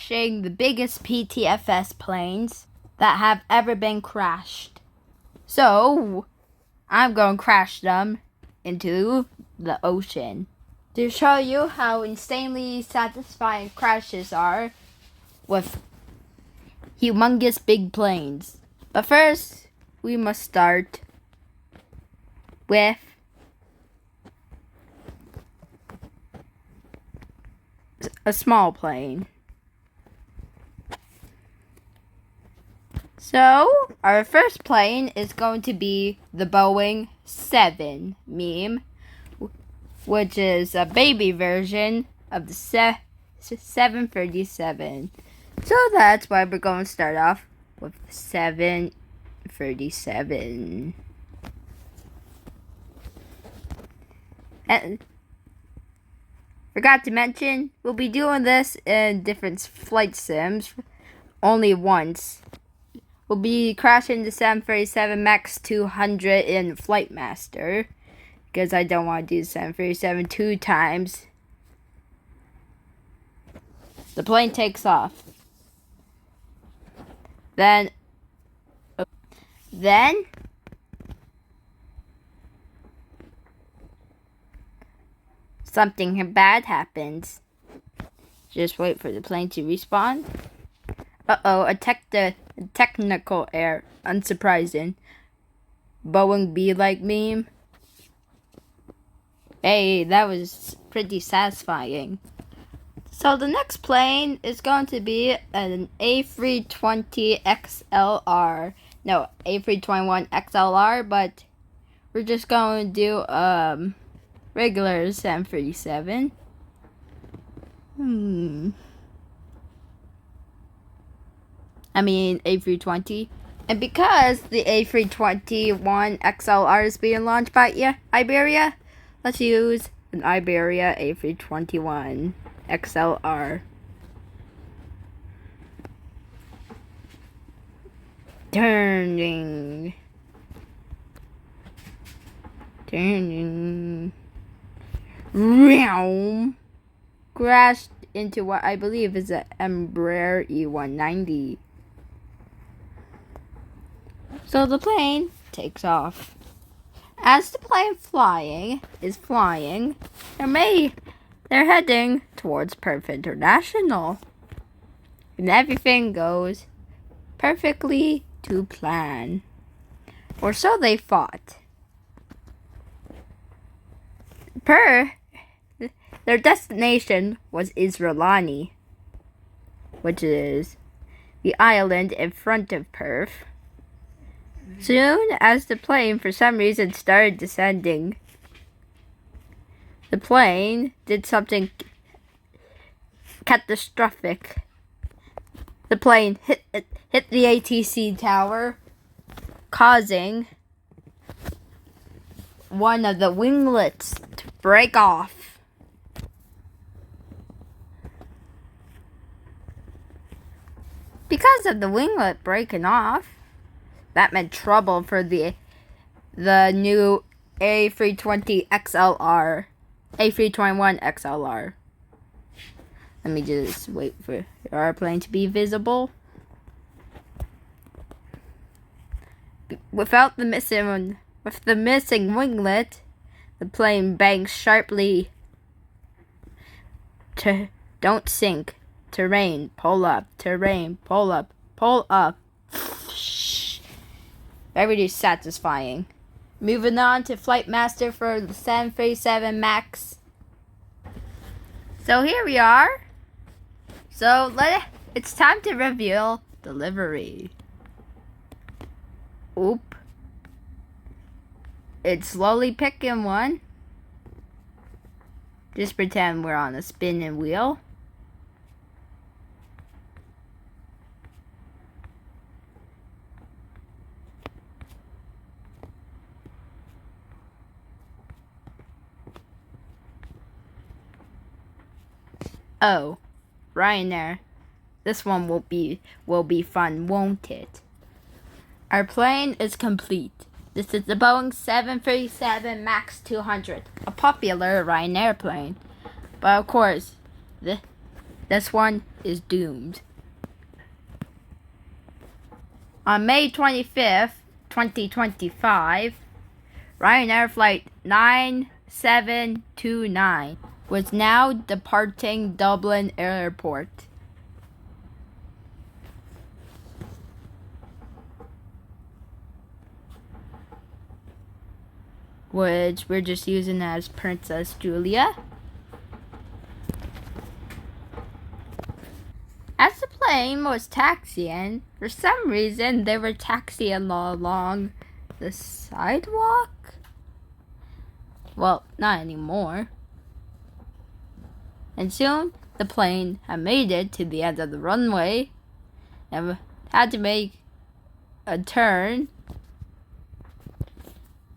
crashing the biggest PTFS planes that have ever been crashed. So, I'm going to crash them into the ocean to show you how insanely satisfying crashes are with humongous big planes. But first, we must start with a small plane. So, our first plane is going to be the Boeing 7 meme, which is a baby version of the 737. So that's why we're going to start off with the 737. And forgot to mention, we'll be doing this in different flight sims only once. We'll be crashing the 737 MAX 200 in Flight Master, because I don't want to do the 737 2 times. The plane takes off. Then something bad happens. Just wait for the plane to respawn. A technical error. Unsurprising. Boeing be like meme. Hey, that was pretty satisfying. So the next plane is going to be an A320 XLR. No, A321 XLR, but we're just going to do regular 737. I mean A320. And because the A321 XLR is being launched by Iberia, let's use an Iberia A321 XLR. Turning. Realm. Crashed into what I believe is an Embraer E190. So the plane takes off. As the plane is flying, they're heading towards Perth International. And everything goes perfectly to plan. Or so they thought. Their destination was Israelani, which is the island in front of Perth. Soon as the plane, for some reason, started descending, the plane did something catastrophic. The plane hit the ATC tower, causing one of the winglets to break off. Because of the winglet breaking off, that meant trouble for the new A320 XLR, A321 XLR. Let me just wait for our plane to be visible. With the missing winglet, the plane bangs sharply. Don't sink. Terrain, pull up. Terrain, pull up. Pull up. Very satisfying. Moving on to Flight Master for the 737 MAX. So here we are. So it's time to reveal delivery. Oop. It's slowly picking one. Just pretend we're on a spinning wheel. Oh, Ryanair. This one will be fun, won't it? Our plane is complete. This is the Boeing 737 MAX 200, a popular Ryanair plane. But of course, This one is doomed. On May 25th, 2025, Ryanair Flight 9729 was now departing Dublin Airport. Which we're just using as Princess Julia. As the plane was taxiing, for some reason they were taxiing along the sidewalk. Well, not anymore. And soon the plane had made it to the end of the runway and had to make a turn.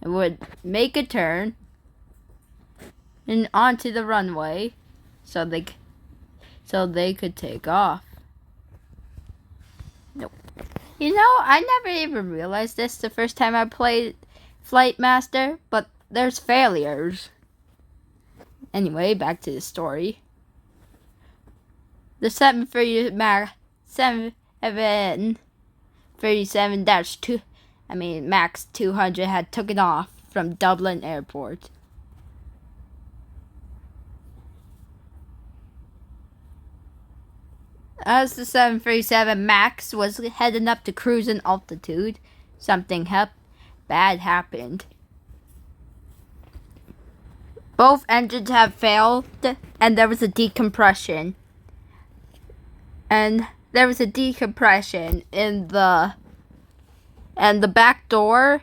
It would make a turn and onto the runway so they could take off. Nope. You know, I never even realized this the first time I played Flight Master, but there's failures. Anyway, back to the story. The 737-2, Max 200 had taken off from Dublin Airport. As the 737 MAX was heading up to cruising altitude, something bad happened. Both engines have failed, and there was a decompression. And there was a decompression in the back door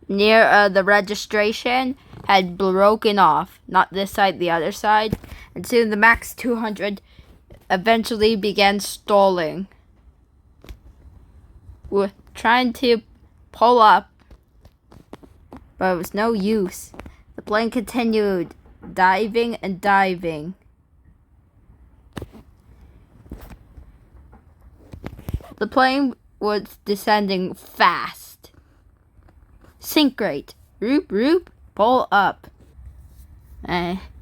near the registration had broken off. Not this side, the other side. And soon the MAX 200 eventually began stalling. We're trying to pull up, but it was no use. The plane continued diving and diving. The plane was descending fast. Sink rate, roop roop, pull up.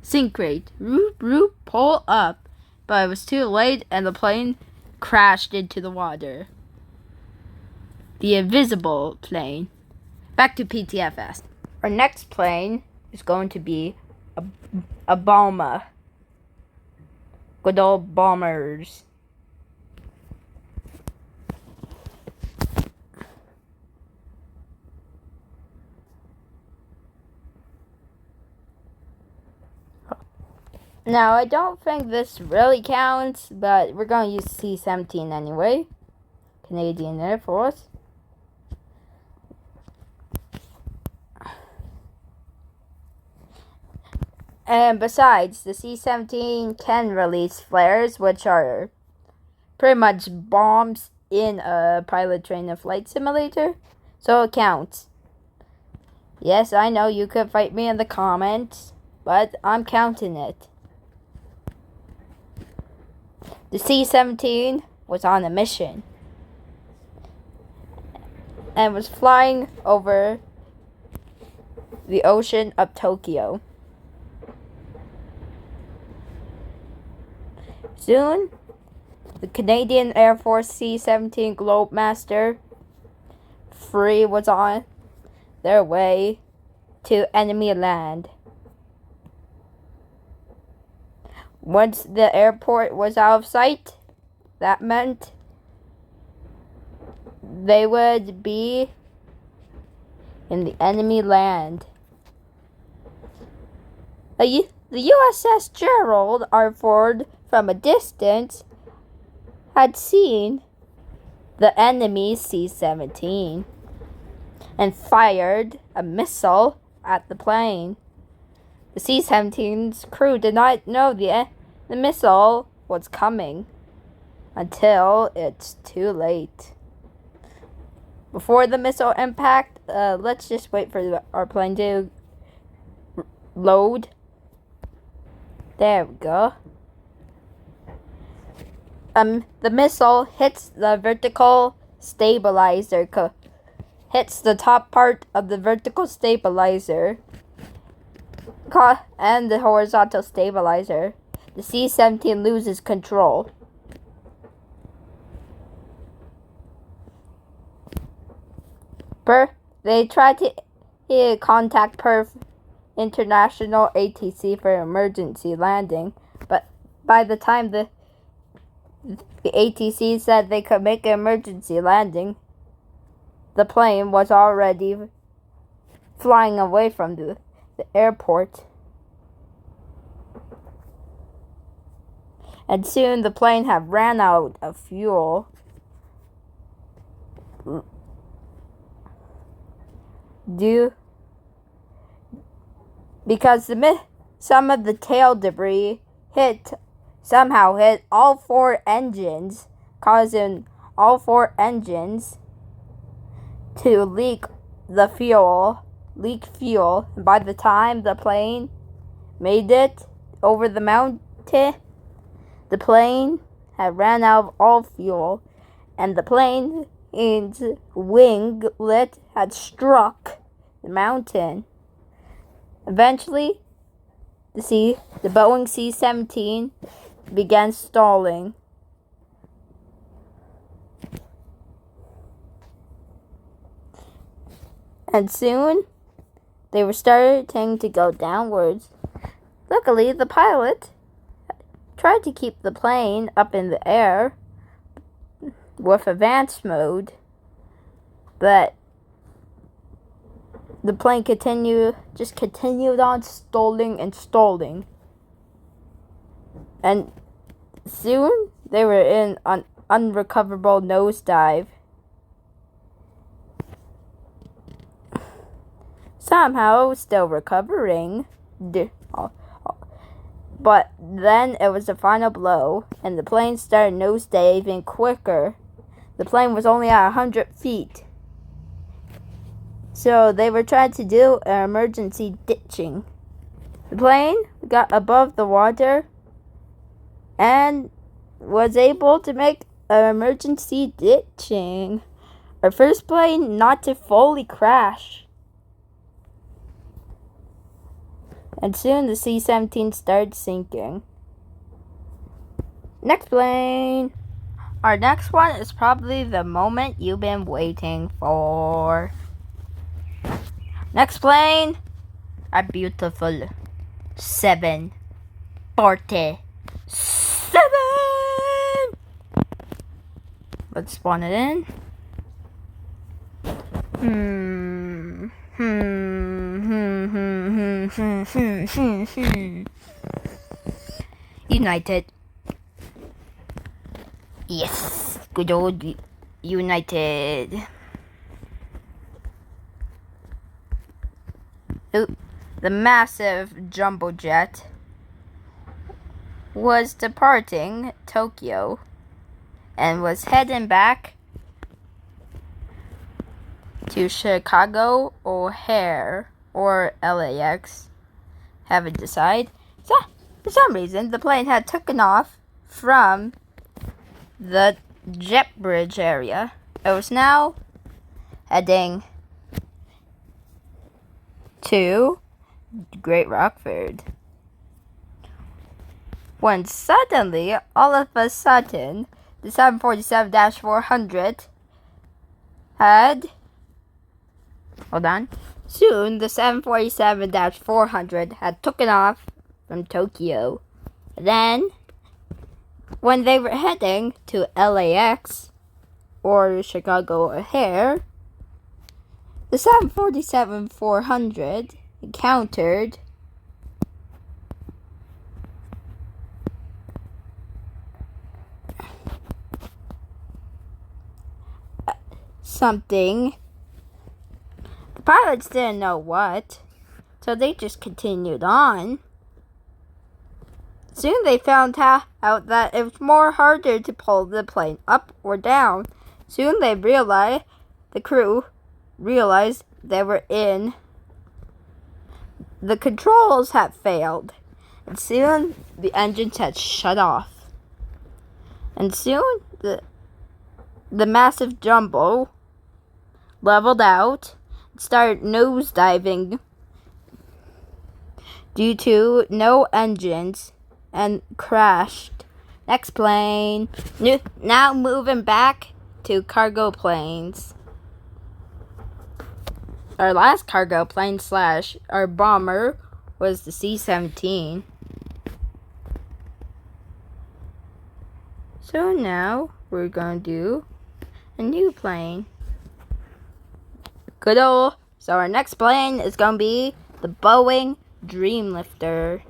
Sink rate, roop roop, pull up. But it was too late and the plane crashed into the water. The invisible plane. Back to PTFS. Our next plane is going to be a bomber. Good old bombers. Now, I don't think this really counts, but we're going to use C-17 anyway. Canadian Air Force. And besides, the C-17 can release flares, which are pretty much bombs in a pilot trainer flight simulator. So it counts. Yes, I know you could fight me in the comments, but I'm counting it. The C-17 was on a mission and was flying over the ocean of Tokyo. Soon, the Canadian Air Force C-17 Globemaster III was on their way to enemy land. Once the airport was out of sight, that meant they would be in the enemy land. The USS Gerald R. Ford, from a distance, had seen the enemy C-17 and fired a missile at the plane. The C-17's crew did not know the missile was coming until it's too late. Before the missile impact, let's just wait for our plane to load. There we go. The missile hits the vertical stabilizer, hits the top part of the vertical stabilizer and the horizontal stabilizer. the C-17 loses control. They tried to contact Perth International ATC for emergency landing, but by the time the ATC said they could make an emergency landing, the plane was already flying away from the airport. And soon the plane had ran out of fuel. Because some of the tail debris somehow hit all 4 engines, causing all 4 engines to leak fuel. And by the time the plane made it over the mountain, the plane had ran out of all fuel, and the plane's winglet had struck the mountain. Eventually, the Boeing C-17 began stalling. And soon, they were starting to go downwards. Luckily, the pilot tried to keep the plane up in the air with advanced mode, but the plane continued on stalling and stalling. And soon, they were in an unrecoverable nosedive. Somehow still recovering, but then it was the final blow, and the plane started nosediving quicker. The plane was only at 100 feet, so they were trying to do an emergency ditching. The plane got above the water and was able to make an emergency ditching. Our first plane not to fully crash. And soon the C-17 started sinking. Next plane. Our next one is probably the moment you've been waiting for. Next plane. A beautiful 747. Let's spawn it in. United. Yes, good old United. The massive jumbo jet was departing Tokyo and was heading back to Chicago O'Hare or LAX. Haven't decided. So, for some reason, the plane had taken off from the jet bridge area. It was now heading to Great Rockford. When suddenly, all of a sudden, the 747-400 had... Hold on. Soon, the 747-400 had taken off from Tokyo. Then, when they were heading to LAX or Chicago O'Hare, the 747-400 encountered something. The pilots didn't know what, so they just continued on. Soon they found out that it was more harder to pull the plane up or down. Soon the crew realized they were in. The controls had failed, and soon the engines had shut off. And soon the massive jumbo leveled out and started nosediving due to no engines and crashed. Next plane. Now moving back to cargo planes. Our last cargo plane / our bomber was the C-17. So now we're going to do a new plane. Good old. So our next plane is going to be the Boeing Dreamlifter.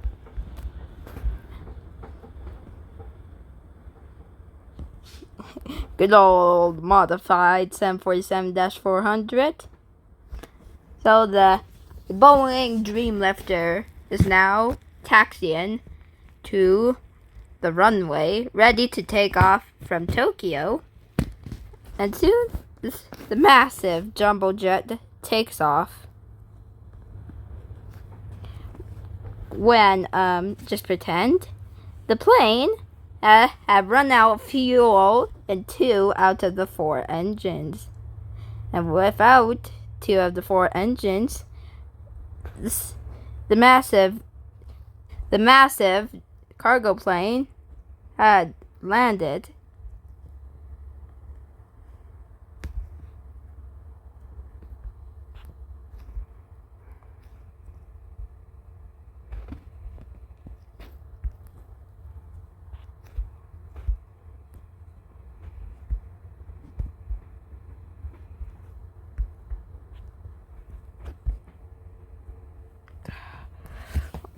Good old modified 747-400. So the Boeing Dreamlifter is now taxiing to the runway, ready to take off from Tokyo. And soon, the massive jumbo jet takes off. When, just pretend, the plane had run out of fuel in 2 out of the 4 engines. And without 2 of the 4 engines, the massive cargo plane had landed.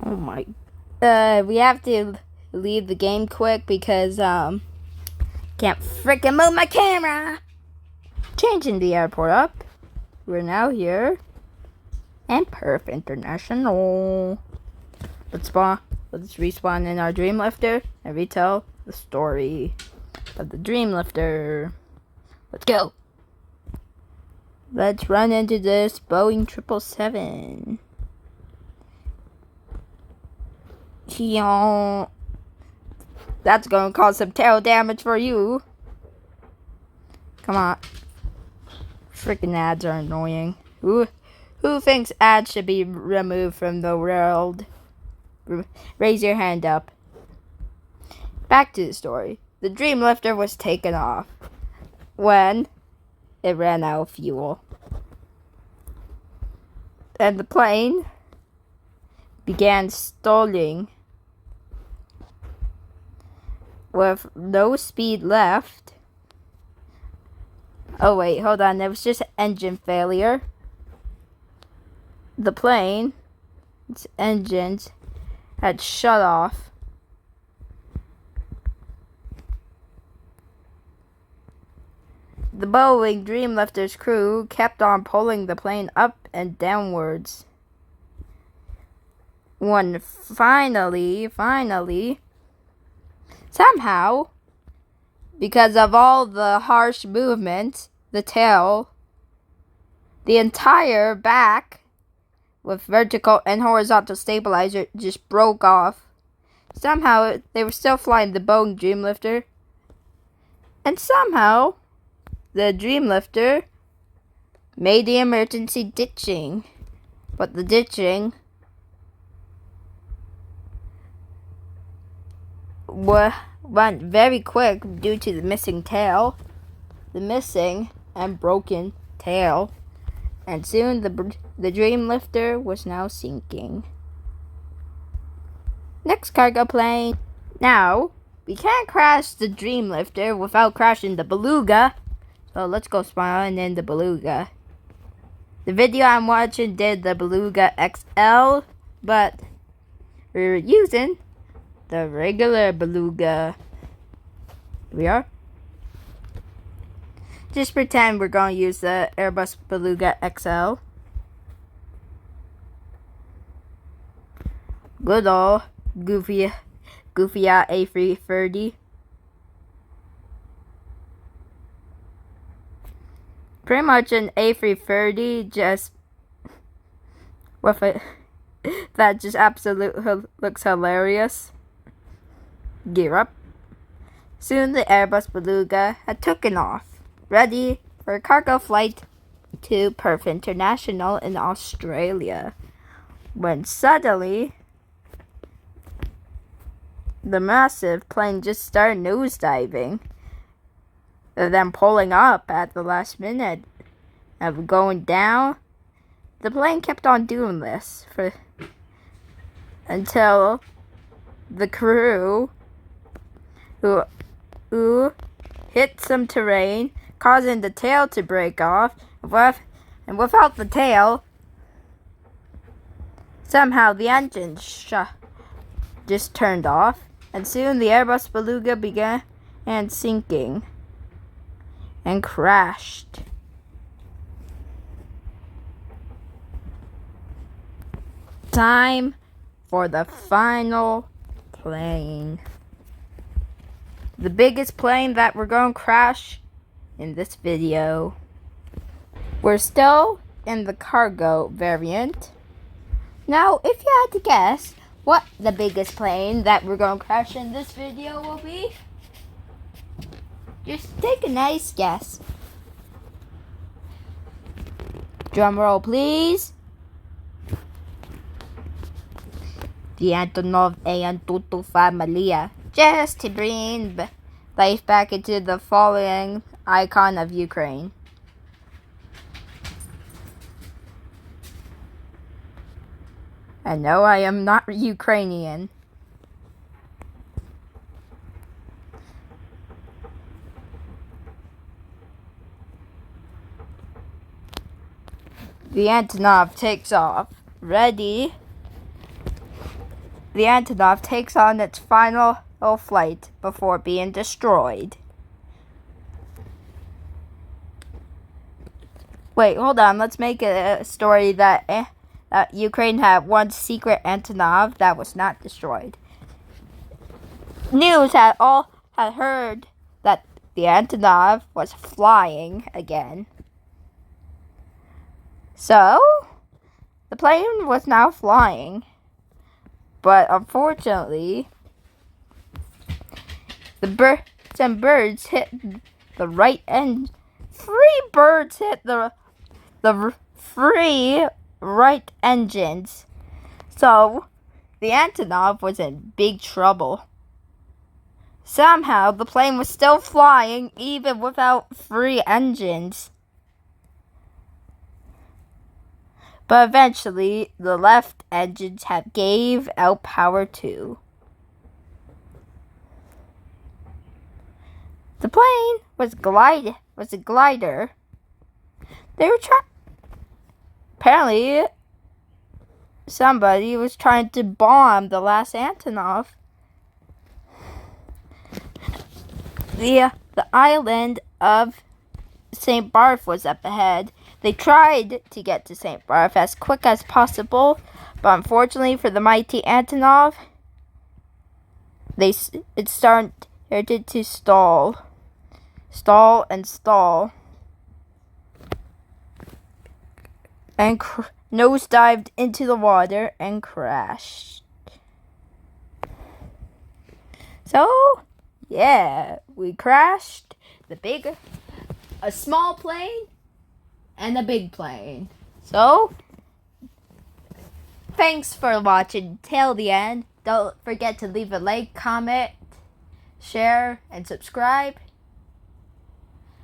Oh my. We have to leave the game quick because can't freaking move my camera. Changing the airport up. We're now here and Perth International. Let's respawn in our Dreamlifter and retell the story of the Dreamlifter. Let's go. Let's run into this Boeing 777. That's gonna cause some tail damage for you. Come on. Freaking ads are annoying. Who thinks ads should be removed from the world? Raise your hand up. Back to the story. The Dreamlifter was taken off when it ran out of fuel. And the plane began stalling with no speed left. Oh wait, hold on, there was just engine failure. The plane, its engines had shut off. The Boeing Dreamlifter's crew kept on pulling the plane up and downwards. When finally, somehow, because of all the harsh movement, the tail, the entire back with vertical and horizontal stabilizer just broke off. Somehow, they were still flying the Boeing Dreamlifter. And somehow, the Dreamlifter made the emergency ditching. But the ditching went very quick due to the missing tail. The missing and broken tail. And soon the Dreamlifter was now sinking. Next cargo plane. Now, we can't crash the Dreamlifter without crashing the Beluga. So let's go spawn in the Beluga. The video I'm watching did the Beluga XL, but we're using the regular Beluga. Here we are. Just pretend we're going to use the Airbus Beluga XL. Good old goofy A330. Pretty much an A330, just with it that just absolutely looks hilarious. Gear up. Soon the Airbus Beluga had taken off, ready for a cargo flight to Perth International in Australia. When suddenly the massive plane just started nosediving, and then pulling up at the last minute of going down. The plane kept on doing this until the crew who hit some terrain, causing the tail to break off, and without the tail, somehow the engine just turned off, and soon the Airbus Beluga began sinking and crashed. Time for the final plane. The biggest plane that we're going to crash in this video. We're still in the cargo variant. Now, if you had to guess what the biggest plane that we're going to crash in this video will be, just take a nice guess. Drum roll, please. The Antonov an225 Malia, just to bring life back into the falling icon of Ukraine. And no, I am not Ukrainian. The Antonov takes off. Ready? The Antonov takes on its final flight before being destroyed. Wait, hold on. Let's make a story that Ukraine had one secret Antonov that was not destroyed. News had heard that the Antonov was flying again. So, the plane was now flying. But unfortunately, some birds hit the right end. 3 birds hit the 3 right engines. So, the Antonov was in big trouble. Somehow, the plane was still flying even without 3 engines. But eventually, the left engines gave out power too. The plane was a glider. They were apparently, somebody was trying to bomb the last Antonov. The island of St. Barth was up ahead. They tried to get to St. Barth as quick as possible, but unfortunately for the mighty Antonov, it started to stall and nosedived into the water and crashed. So, yeah, we crashed a small plane and a big plane. So, thanks for watching till the end. Don't forget to leave a like, comment, share, and subscribe.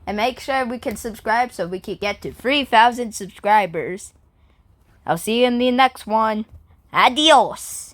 And make sure we can subscribe so we can get to 3,000 subscribers. I'll see you in the next one. Adios.